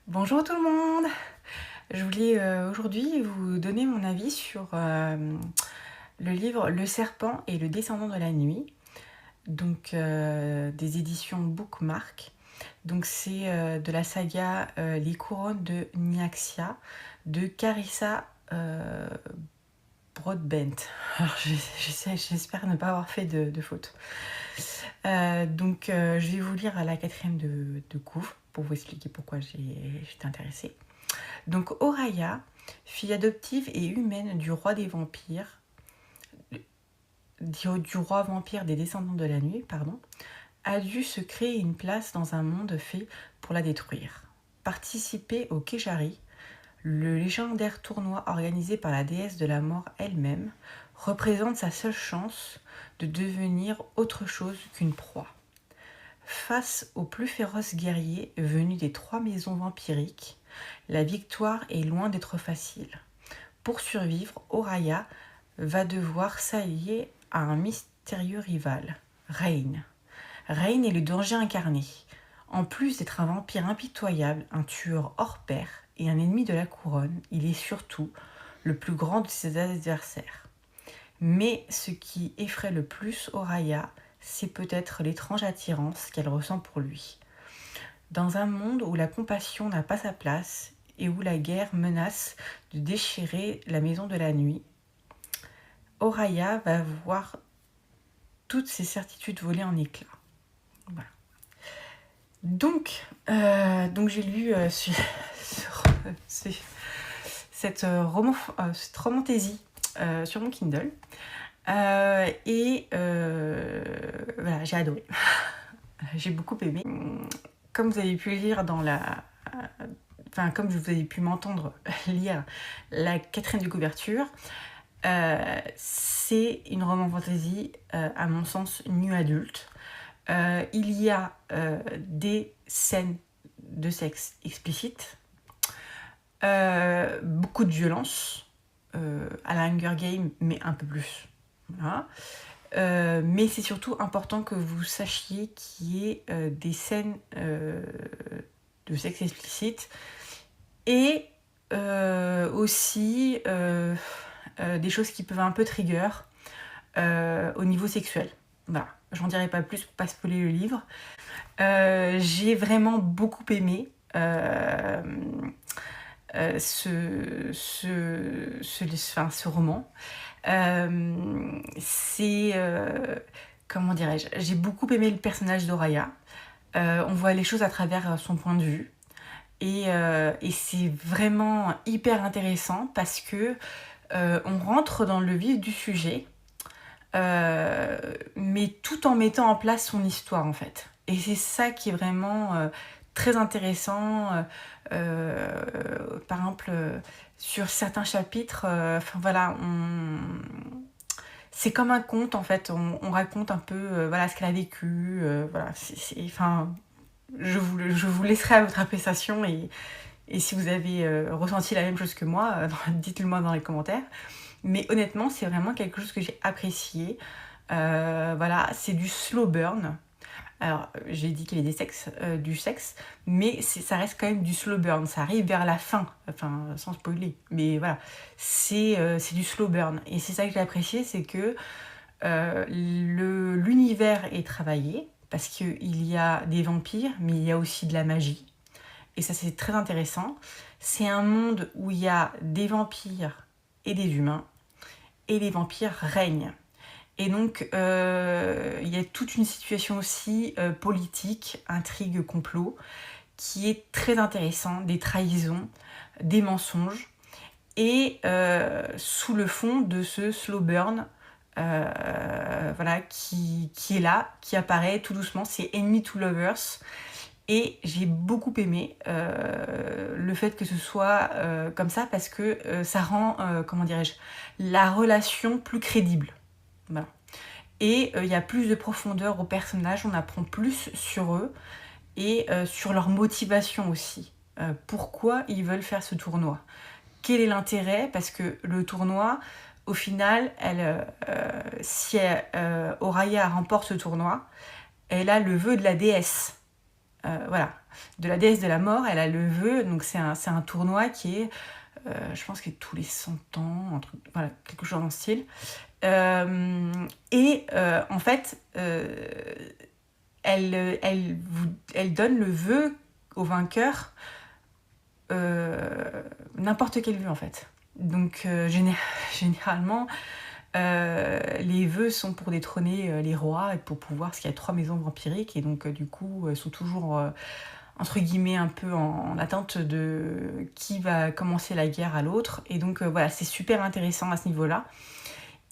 Bonjour tout le monde! Je voulais aujourd'hui vous donner mon avis sur le livre Le Serpent et le Descendant de la Nuit, donc des éditions Bookmark. Donc c'est de la saga Les Couronnes de Nyaxia de Carissa Broadbent. Alors j'espère ne pas avoir fait de faute. Je vais vous lire la quatrième de couve pour vous expliquer pourquoi j'étais intéressée. Donc Oraya, fille adoptive et humaine du roi des vampires, du roi vampire des descendants de la nuit, a dû se créer une place dans un monde fait pour la détruire. Participer au Kejari, le légendaire tournoi organisé par la déesse de la mort elle-même, représente sa seule chance de devenir autre chose qu'une proie. Face aux plus féroces guerriers venus des 3 maisons vampiriques, la victoire est loin d'être facile. Pour survivre, Oraya va devoir s'allier à un mystérieux rival, Rain. Rain est le danger incarné. En plus d'être un vampire impitoyable, un tueur hors pair et un ennemi de la couronne, il est surtout le plus grand de ses adversaires. Mais ce qui effraie le plus Oraya, c'est peut-être l'étrange attirance qu'elle ressent pour lui. Dans un monde où la compassion n'a pas sa place et où la guerre menace de déchirer la maison de la nuit, Oraya va voir toutes ses certitudes voler en éclats. Voilà. Donc j'ai lu cette romantaisie sur mon Kindle. Voilà, j'ai adoré. J'ai beaucoup aimé. Comme vous avez pu lire comme vous avez pu m'entendre lire la quatrième de couverture, c'est une roman fantasy, à mon sens, nu adulte. Il y a des scènes de sexe explicites, beaucoup de violence, à la Hunger Games, mais un peu plus. Voilà. Mais c'est surtout important que vous sachiez qu'il y ait des scènes de sexe explicite et aussi des choses qui peuvent un peu trigger au niveau sexuel. Voilà, j'en dirai pas plus pour pas spoiler le livre. J'ai vraiment beaucoup aimé ce roman. Comment dirais-je, j'ai beaucoup aimé le personnage d'Oraya. On voit les choses à travers son point de vue. Et c'est vraiment hyper intéressant parce que on rentre dans le vif du sujet, mais tout en mettant en place son histoire en fait. Et c'est ça qui est vraiment très intéressant. Par exemple, sur certains chapitres, c'est comme un conte en fait. On raconte un peu ce qu'elle a vécu. Je vous laisserai à votre appréciation et si vous avez ressenti la même chose que moi, dites-le moi dans les commentaires. Mais honnêtement, c'est vraiment quelque chose que j'ai apprécié. C'est du slow burn. Alors, j'ai dit qu'il y avait du sexe, mais ça reste quand même du slow burn. Ça arrive vers la fin, enfin, sans spoiler. Mais voilà, c'est du slow burn. Et c'est ça que j'ai apprécié, c'est que l'univers est travaillé, parce qu'il y a des vampires, mais il y a aussi de la magie. Et ça, c'est très intéressant. C'est un monde où il y a des vampires et des humains, et les vampires règnent. Et donc, il y a toute une situation aussi politique, intrigue, complot, qui est très intéressant, des trahisons, des mensonges, et sous le fond de ce slow burn, qui est là, qui apparaît tout doucement, c'est Enemy to Lovers. Et j'ai beaucoup aimé le fait que ce soit comme ça, parce que ça rend, la relation plus crédible. Voilà. Et il y a plus de profondeur aux personnages, on apprend plus sur eux et sur leur motivation aussi. Pourquoi ils veulent faire ce tournoi? Quel est l'intérêt? Parce que le tournoi, au final, si Oraya remporte ce tournoi, elle a le vœu de la déesse. de la déesse de la mort. Elle a le vœu, donc c'est un tournoi qui est, je pense que tous les 100 ans, voilà, quelque chose dans le style. En fait, elle donne le vœu au vainqueur, n'importe quel vœu en fait. Donc généralement, les vœux sont pour détrôner les rois et pour pouvoir, parce qu'il y a 3 maisons vampiriques, et donc du coup sont toujours entre guillemets un peu en attente de qui va commencer la guerre à l'autre. Et donc voilà, c'est super intéressant à ce niveau-là.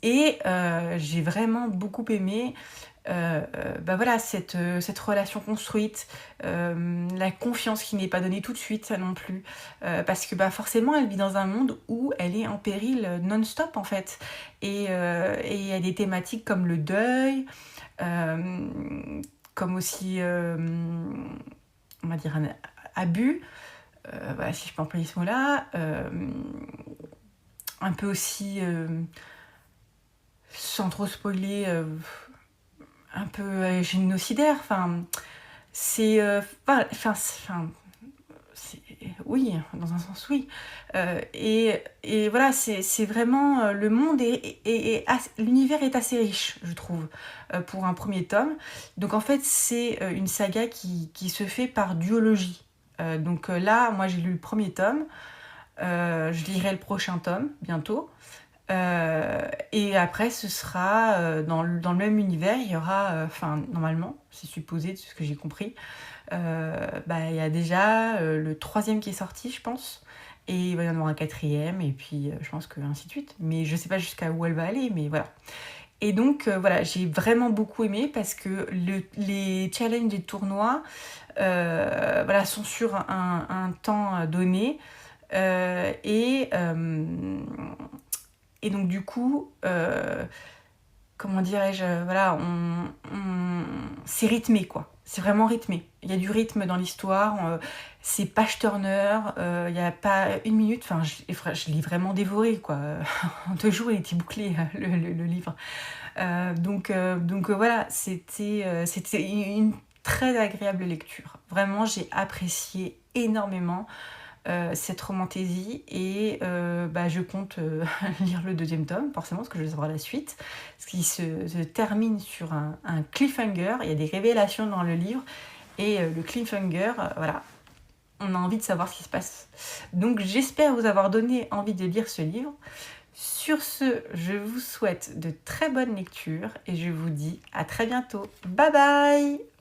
Et j'ai vraiment beaucoup aimé voilà, cette relation construite, la confiance qui n'est pas donnée tout de suite, ça non plus. Parce que forcément, elle vit dans un monde où elle est en péril non-stop, en fait. Et il y a des thématiques comme le deuil, comme aussi, on va dire, un abus, voilà, si je peux employer ce mot-là. Un peu aussi, sans trop spoiler, un peu génocidaire. Enfin, c'est, oui, dans un sens, oui. Et voilà, c'est vraiment, le monde l'univers est assez riche, je trouve, pour un premier tome. Donc en fait, c'est une saga qui se fait par duologie. Donc là, moi j'ai lu le premier tome. Je lirai le prochain tome bientôt. Et après, ce sera dans le même univers. Il y aura, normalement, c'est supposé, de ce que j'ai compris, il y a déjà le 3e qui est sorti, je pense. Et il va y en avoir un 4e, et puis je pense que ainsi de suite. Mais je sais pas jusqu'à où elle va aller, mais voilà. Et donc, voilà, j'ai vraiment beaucoup aimé parce que les challenges des tournois voilà, sont sur un temps donné. Et donc du coup, comment dirais-je, voilà, c'est rythmé quoi. C'est vraiment rythmé. Il y a du rythme dans l'histoire. C'est page turner. Il n'y a pas une minute. Enfin, je l'ai vraiment dévoré quoi. En 2 jours, il était bouclé le livre. Donc voilà, c'était une très agréable lecture. Vraiment, j'ai apprécié énormément cette romantaisie, et je compte lire le 2e tome, forcément, parce que je veux savoir la suite, ce qui se termine sur un cliffhanger. Il y a des révélations dans le livre, et le cliffhanger, voilà, on a envie de savoir ce qui se passe. Donc j'espère vous avoir donné envie de lire ce livre. Sur ce, je vous souhaite de très bonnes lectures, et je vous dis à très bientôt. Bye bye!